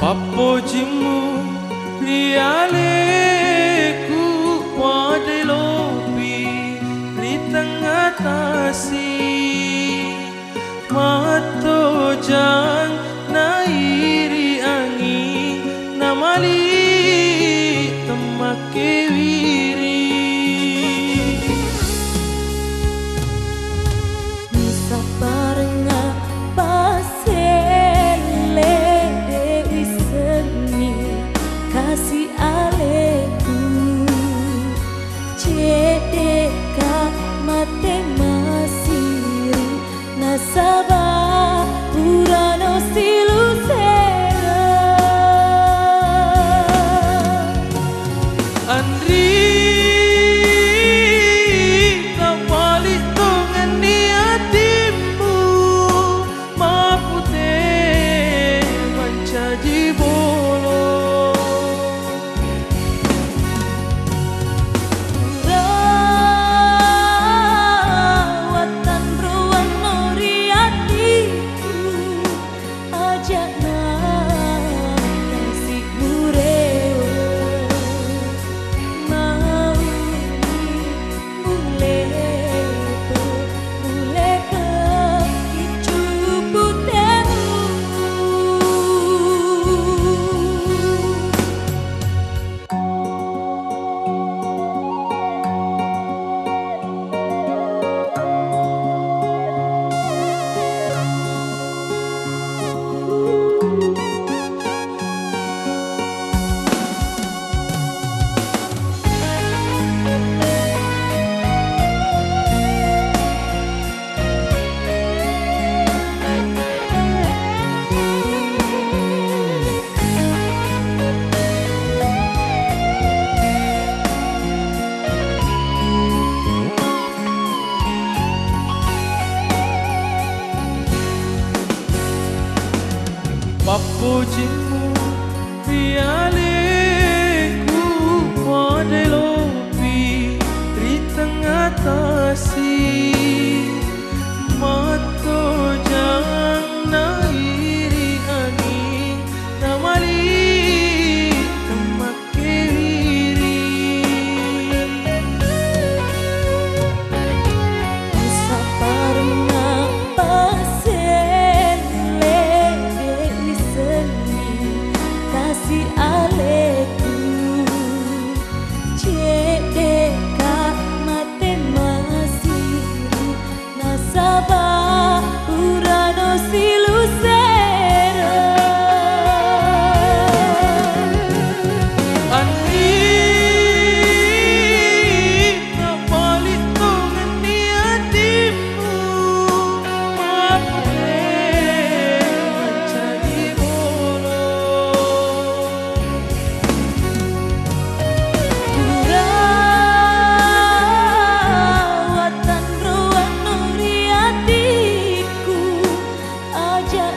Pappojimu rialeku pada lopi di tengah tasi mato jang nairi angin namali temake wiri bisa parenga pasele dewi seni kasih aleku cedeka mate masiri nasabah urano silusera Andri tak balik dengan niatimu mapute mencaji bolo rawatan ruang noriatiku ajak kasih kurewo mau mulai icu putemu Pappojimu rialeku pada lopi di tengah tasi mato jang nairi angin namali temake wiri bisa parenga pasele dewi seni kasih aleku cedeka mate masiri nasabah urano silusera Andri tak balik dengan niatimu mapute mencaji bolo rawatan ruang noriatiku ajak